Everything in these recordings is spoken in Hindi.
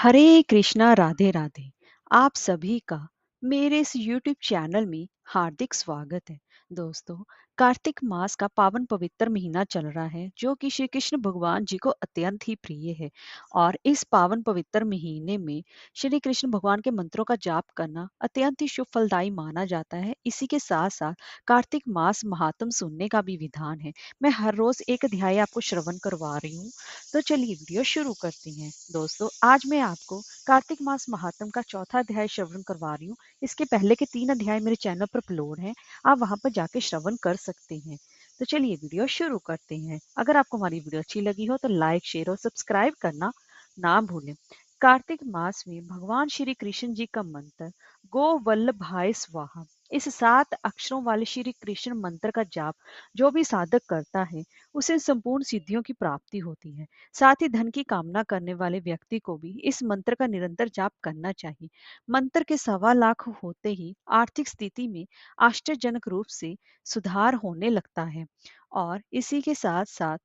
हरे कृष्णा राधे राधे। आप सभी का मेरे इस यूट्यूब चैनल में हार्दिक स्वागत है। दोस्तों, कार्तिक मास का पावन पवित्र महीना चल रहा है जो कि श्री कृष्ण भगवान जी को अत्यंत ही प्रिय है। और इस पावन पवित्र महीने में श्री कृष्ण भगवान के मंत्रों का जाप करना अत्यंत ही शुभ फलदायी माना जाता है। इसी के साथ साथ कार्तिक मास महात्म सुनने का भी विधान है। मैं हर रोज एक अध्याय आपको श्रवण करवा रही हूँ। तो चलिए वीडियो शुरू करते हैं। दोस्तों, आज मैं आपको कार्तिक मास महात्म का चौथा अध्याय श्रवण करवा रही हूँ। इसके पहले के 3 अध्याय मेरे चैनल पर अपलोड हैं। आप वहां पर जाके श्रवण कर सकते हैं। तो चलिए वीडियो शुरू करते हैं। अगर आपको हमारी वीडियो अच्छी लगी हो तो लाइक, शेयर और सब्सक्राइब करना ना भूलें। कार्तिक मास में भगवान श्री कृष्ण जी का मंत्र गो वल्लभाय स्वाहा, इस 7 अक्षरों वाले श्री कृष्ण मंत्र का जाप जो भी साधक करता है उसे संपूर्ण सिद्धियों की प्राप्ति होती है। साथ ही धन की कामना करने वाले व्यक्ति को भी इस मंत्र का निरंतर जाप करना चाहिए। मंत्र के 1.25 लाख होते ही आर्थिक स्थिति में आश्चर्यजनक रूप से सुधार होने लगता है। और इसी के साथ साथ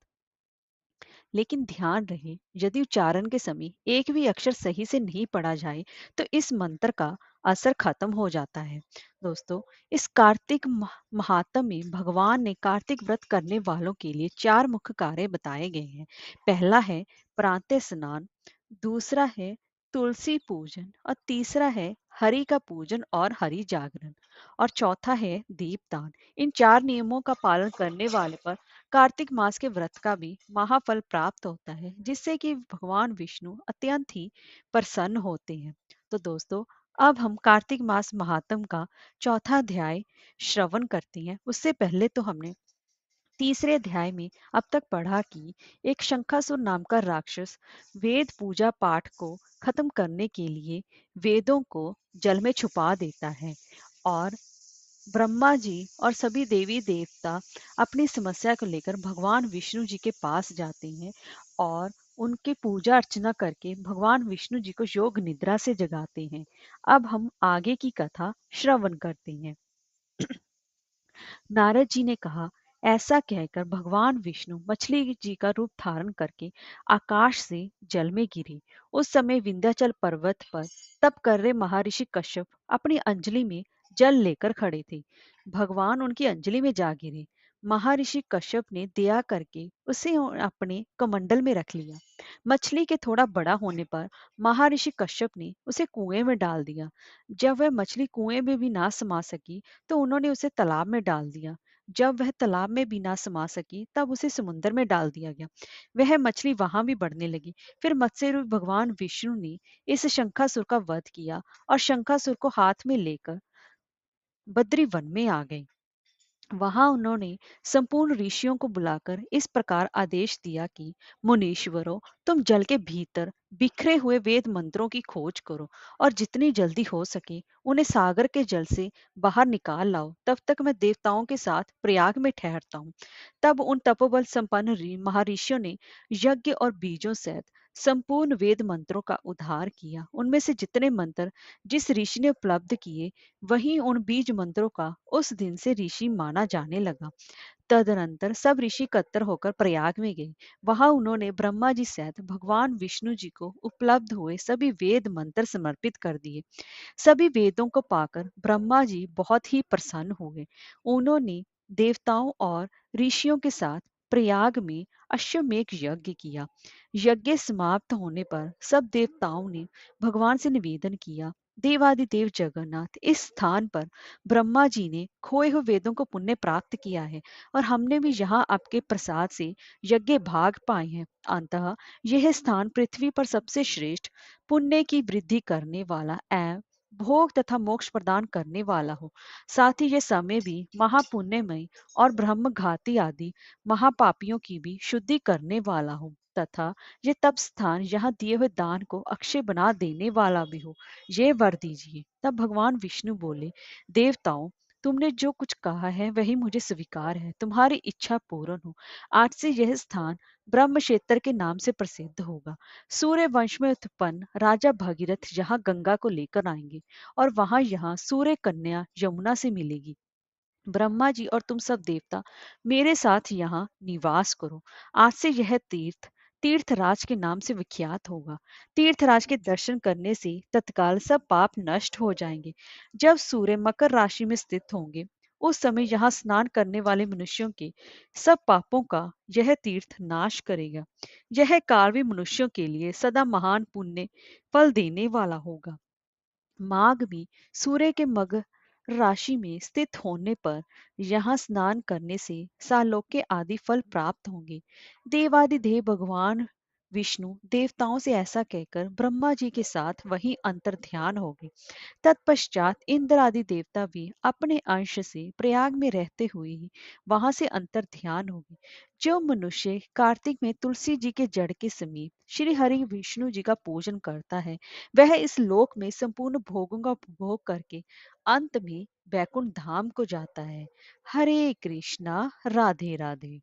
लेकिन ध्यान रहे, यदि उच्चारण के समय एक भी अक्षर सही से नहीं पढ़ा जाए तो इस मंत्र का असर खत्म हो जाता है। दोस्तों, इस कार्तिक महात्म में भगवान ने कार्तिक व्रत करने वालों के लिए 4 मुख्य कार्य बताए गए हैं। पहला है प्रातः स्नान, दूसरा है तुलसी पूजन, और तीसरा है हरि का पूजन और हरि जागरण, और चौथा है दीपदान। इन 4 नियमों का पालन करने वाले पर कार्तिक मास के व्रत का भी महाफल प्राप्त होता है, जिससे कि भगवान विष्णु अत्यंत ही प्रसन्न होते हैं। तो दोस्तों, अब हम कार्तिक मास महात्म का चौथा अध्याय श्रवण करते हैं। उससे पहले तो हमने तीसरे अध्याय में अब तक पढ़ा कि एक शंखासुर नाम का राक्षस वेद पूजा पाठ को खत्म करने के लिए वेदों को जल में छुपा देता है। और ब्रह्मा जी और सभी देवी देवता अपनी समस्या को लेकर भगवान विष्णु जी के पास जाते हैं और उनकी पूजा अर्चना करके भगवान विष्णु जी को योग निद्रा से जगाते हैं। अब हम आगे की कथा श्रवण करते हैं। नारद जी ने कहा, ऐसा कहकर भगवान विष्णु मछली जी का रूप धारण करके आकाश से जल में गिरे। उस समय विंध्याचल पर्वत पर तप कर रहे महर्षि कश्यप अपनी अंजलि में जल लेकर खड़े थे। भगवान उनकी अंजलि में जा गिरे। महर्षि कश्यप ने दया करके उसे अपने कमंडल में रख लिया। मछली के थोड़ा बड़ा होने पर महर्षि कश्यप ने उसे कुएं में डाल दिया। जब वह मछली कुएं में भी ना समा सकी तो उन्होंने उसे तालाब में डाल दिया। जब वह तालाब में भी ना समा सकी तब उसे समुद्र में डाल दिया गया। वह मछली वहां भी बढ़ने लगी। फिर मत्स्य रूपी भगवान विष्णु ने इस शंखासुर का वध किया और शंखासुर को हाथ में लेकर बद्री वन में आ गए। वहां उन्होंने संपूर्ण ऋषियों को बुलाकर इस प्रकार आदेश दिया कि मुनीश्वरों, तुम जल के भीतर बिखरे हुए वेद मंत्रों की खोज करो और जितनी जल्दी हो सके उन्हें सागर के जल से बाहर निकाल लाओ। तब तक मैं देवताओं के साथ प्रयाग में ठहरता हूँ। तब उन तपोबल संपन्न महर्षियों ने यज्ञ और बीजों सहित संपूर्ण वेद मंत्रों का उद्धार किया। उनमें से जितने मंत्र जिस ऋषि ने उपलब्ध किए, वहीं उन बीज मंत्रों का उस दिन से ऋषि माना जाने लगा। तदनंतर सब ऋषि एकत्र होकर प्रयाग में गए। वहां उन्होंने ब्रह्मा जी सहित भगवान विष्णु जी को उपलब्ध हुए सभी वेद मंत्र समर्पित कर दिए। सभी वेदों को पाकर ब्रह्मा जी बहुत ही प्रसन्न हुए। उन्होंने देवताओं और ऋषियों के साथ प्रयाग में अश्वमेघ यज्ञ किया। यज्ञ समाप्त होने पर सब देवताओं ने भगवान से निवेदन किया, देवादिदेव जगन्नाथ, इस स्थान पर ब्रह्मा जी ने खोए हुए वेदों को पुण्य प्राप्त किया है और हमने भी यहाँ आपके प्रसाद से यज्ञ भाग पाए हैं। अतः यह स्थान पृथ्वी पर सबसे श्रेष्ठ, पुण्य की वृद्धि करने वाला एवं भोग तथा मोक्ष प्रदान करने वाला हो। साथ ही यह समय भी महापुण्यमय और ब्रह्मघाती आदि महापापियों की भी शुद्धि करने वाला हो, तथा ये तप स्थान यहाँ दिए हुए दान को अक्षय बना देने वाला भी हो। ये वर दीजिए। तब भगवान विष्णु बोले, देवताओं, तुमने जो कुछ कहा है वही मुझे स्वीकार है। तुम्हारी इच्छा पूर्ण हो। आज से यह स्थान ब्रह्म क्षेत्र के नाम से प्रसिद्ध होगा। सूर्य वंश में उत्पन्न राजा भगीरथ यहाँ गंगा को लेकर आएंगे और वहां यहाँ सूर्य कन्या यमुना से मिलेगी। ब्रह्मा जी और तुम सब देवता मेरे साथ यहाँ निवास करो। आज से यह तीर्थ तीर्थराज के नाम से विख्यात होगा। तीर्थराज के दर्शन करने से तत्काल सब पाप नष्ट हो जाएंगे। जब सूर्य मकर राशि में स्थित होंगे, उस समय यहाँ स्नान करने वाले मनुष्यों के सब पापों का यह तीर्थ नाश करेगा। यह कार्य मनुष्यों के लिए सदा महान पुण्य फल देने वाला होगा। माघ में सूर्य के मकर राशि में स्थित होने पर यहाँ स्नान करने से सालोक्य आदि फल प्राप्त होंगे। देवादिदेव भगवान विष्णु देवताओं से ऐसा कहकर ब्रह्मा जी के साथ वहीं अंतर ध्यान हो गए। तत्पश्चात इंद्र आदि देवता भी अपने अंश से प्रयाग में रहते हुए ही वहां से अंतर ध्यान हो गए। जो मनुष्य कार्तिक में तुलसी जी के जड़ के समीप श्री हरि विष्णु जी का पूजन करता है, वह इस लोक में संपूर्ण भोगों का उपभोग करके अंत में वैकुंठ धाम को जाता है। हरे कृष्णा, राधे राधे।